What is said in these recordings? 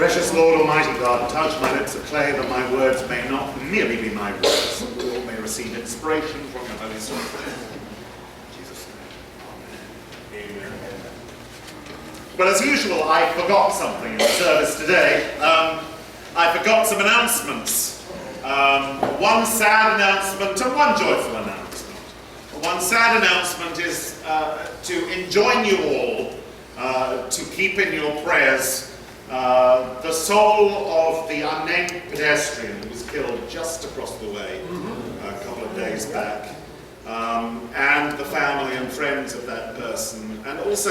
Precious Lord Almighty God, touch my lips of clay that my words may not merely be my words, but all may receive inspiration from your Holy Spirit. In Jesus' name. Amen. Well, as usual, I forgot something in the service today. I forgot some announcements. One sad announcement and one joyful announcement. One sad announcement is to enjoin you all to keep in your prayers the soul of the unnamed pedestrian who was killed just across the way a couple of days back, and the family and friends of that person, and also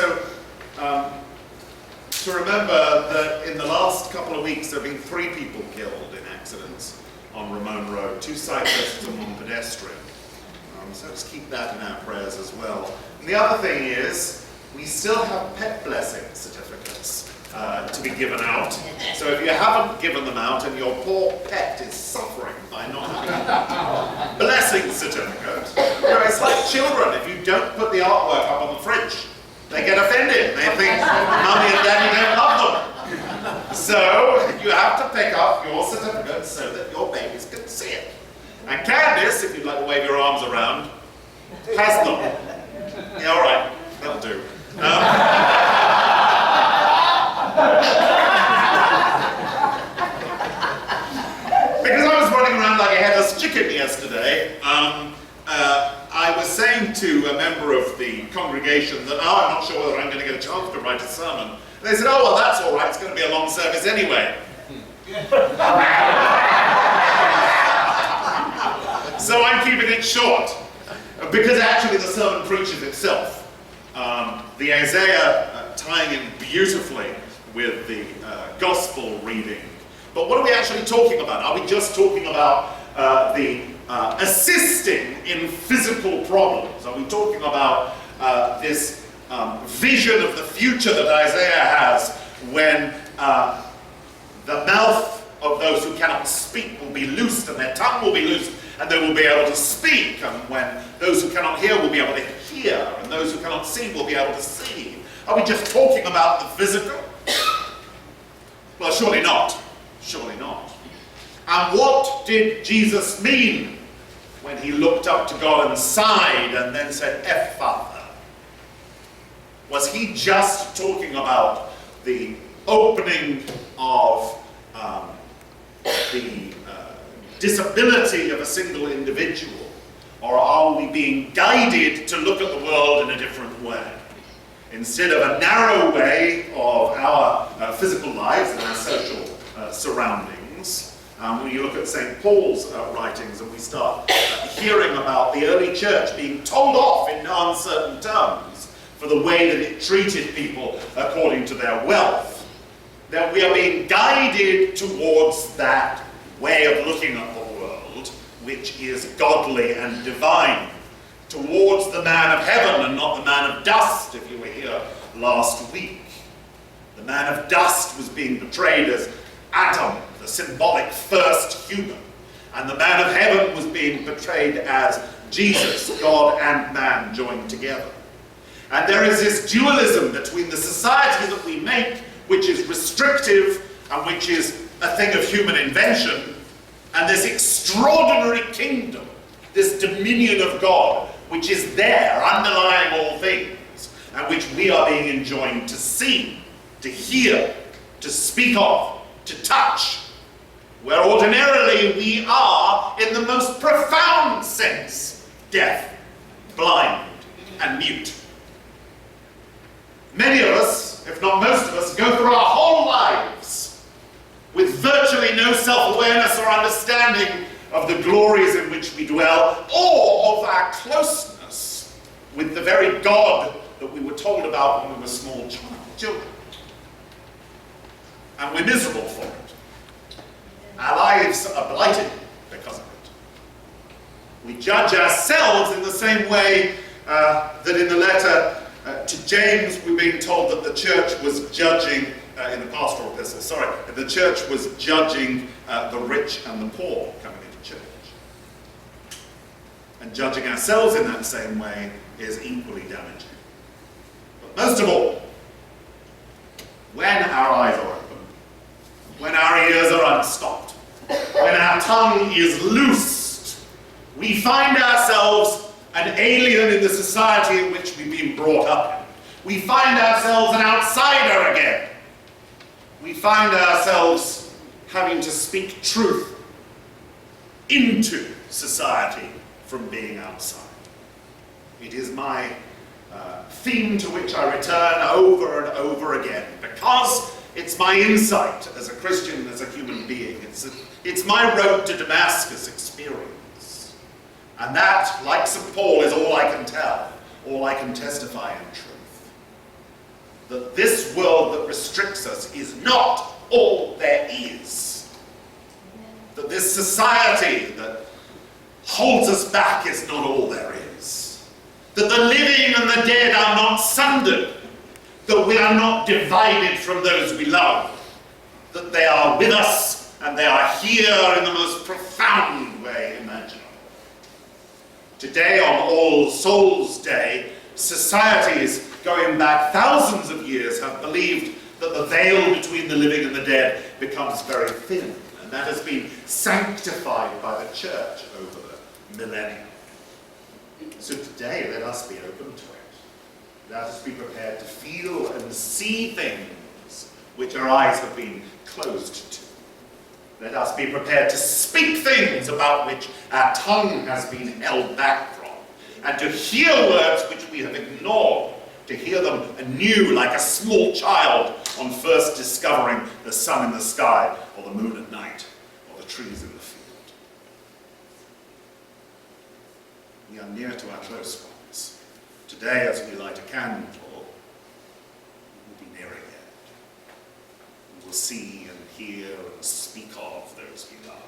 to remember that in the last couple of weeks there have been 3 people killed in accidents on Ramon Road, 2 cyclists and 1 pedestrian. So let's keep that in our prayers as well. And the other thing is, we still have pet blessing certificates to be given out. So if you haven't given them out and your poor pet is suffering by not having a blessing certificate, it's like children. If you don't put the artwork up on the fridge, they get offended. They think Mummy and Daddy don't love them. So you have to pick up your certificate so that your babies can see it. And Candice, if you'd like to wave your arms around, has them. Yeah, all right, that'll do. Because I was running around like a headless chicken yesterday, I was saying to a member of the congregation that, I'm not sure whether I'm going to get a chance to write a sermon. And they said, oh, well, that's all right, it's going to be a long service anyway. So I'm keeping it short, because actually the sermon preaches itself. The Isaiah tying in beautifully with the gospel reading. But what are we actually talking about? Are we just talking about the assisting in physical problems? Are we talking about this vision of the future that Isaiah has when the mouth of those who cannot speak will be loosed and their tongue will be loosed and they will be able to speak, and when those who cannot hear will be able to hear, and those who cannot see will be able to see? Are we just talking about the physical? Well, surely not. Surely not. And what did Jesus mean when he looked up to God and sighed and then said, Ephphatha? Was he just talking about the opening of the disability of a single individual? Or are we being guided to look at the world in a different way? Instead of a narrow way of our physical lives and our social surroundings, when you look at St. Paul's writings and we start hearing about the early church being told off in no uncertain terms for the way that it treated people according to their wealth, then we are being guided towards that way of looking at the world, which is godly and divine, towards the man of heaven and not the man of dust, if you were here last week. The man of dust was being portrayed as Adam, the symbolic first human, and the man of heaven was being portrayed as Jesus, God and man joined together. And there is this dualism between the society that we make, which is restrictive and which is a thing of human invention, and this extraordinary kingdom, this dominion of God, which is there, underlying all things, and which we are being enjoined to see, to hear, to speak of, to touch, where ordinarily we are, in the most profound sense, deaf, blind, and mute. Many of us, if not most of us, go through our whole lives with virtually no self-awareness or understanding of the glories in which we dwell, or of our closeness with the very God that we were told about when we were small children. And we're miserable for it. Our lives are blighted because of it. We judge ourselves in the same way that in the letter to James we're being told that the church was judging, in the pastoral epistle, the church was judging the rich and the poor coming into church. And judging ourselves in that same way is equally damaging. But most of all, when our eyes are open, ears are unstopped, when our tongue is loosed, we find ourselves an alien in the society in which we've been brought up in. We find ourselves an outsider again. We find ourselves having to speak truth into society from being outside. It is my theme to which I return over and over again, because it's my insight as a Christian, as a human being. It's my road to Damascus experience. And that, like St. Paul, is all I can tell, all I can testify in truth. That this world that restricts us is not all there is. That this society that holds us back is not all there is. That the living and the dead are not sundered. That we are not divided from those we love. That they are with us and they are here in the most profound way imaginable. Today, on All Souls Day, societies going back thousands of years have believed that the veil between the living and the dead becomes very thin, and that has been sanctified by the church over the millennia. So today, let us be open to it. Let us be prepared to feel and see things which our eyes have been closed to. Let us be prepared to speak things about which our tongue has been held back from, and to hear words which we have ignored, to hear them anew like a small child on first discovering the sun in the sky, or the moon at night, or the trees in the field. We are near to our close ones. Today, as we light a candle, we will be near again. We will see and hear and speak of those we love.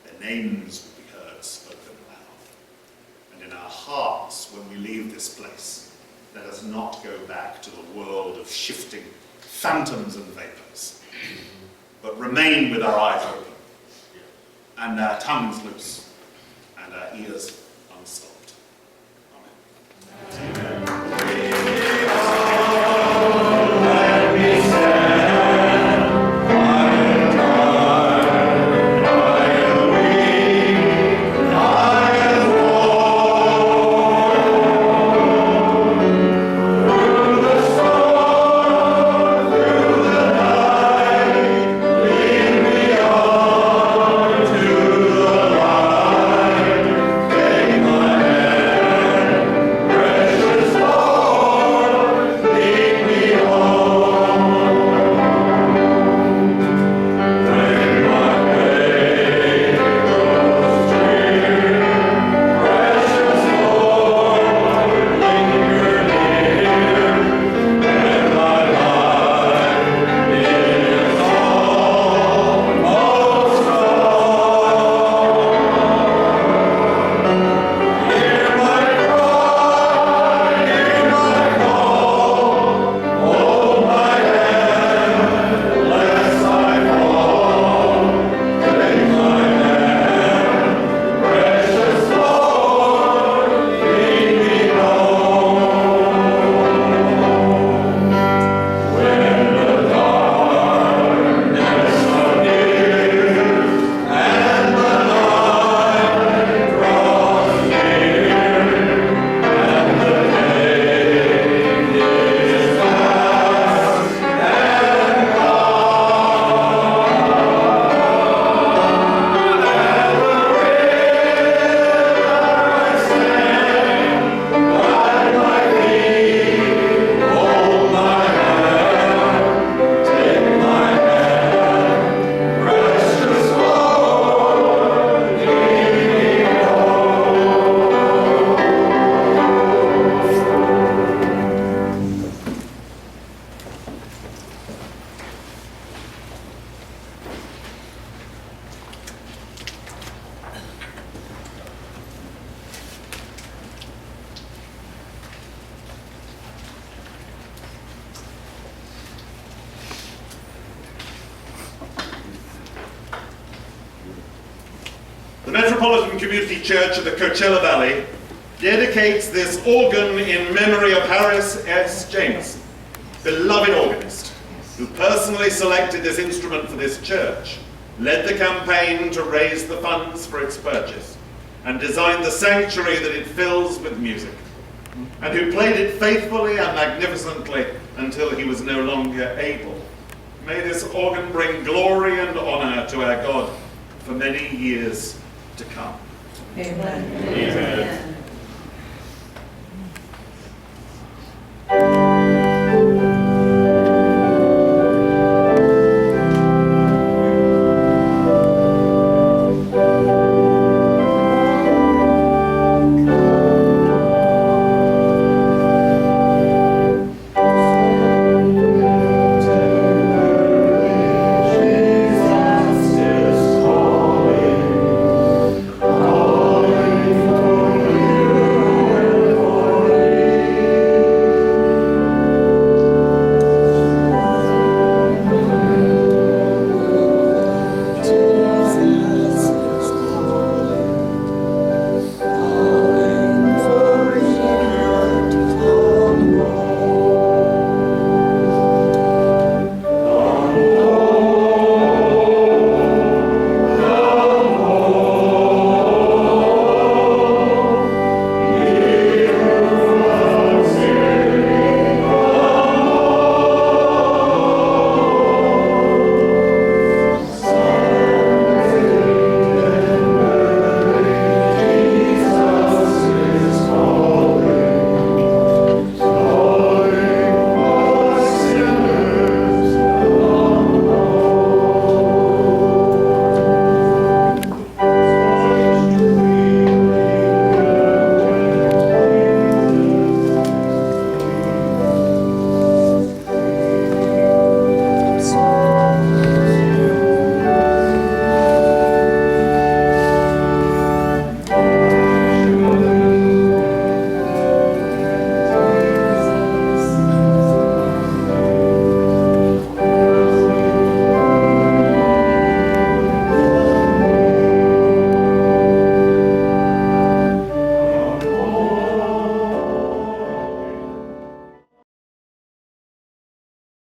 Their names will be heard spoken loud. And in our hearts, when we leave this place, let us not go back to the world of shifting phantoms and vapors, but remain with our eyes open, and our tongues loose, and our ears unstopped. Amen. Amen. The Metropolitan Community Church of the Coachella Valley dedicates this organ in memory of Harris S. Jameson, beloved organist, who personally selected this instrument for this church led the campaign to raise the funds for its purchase, and designed the sanctuary that it fills with music, and who played it faithfully and magnificently until he was no longer able. May this organ bring glory and honor to our God for many years to come. Amen. Amen.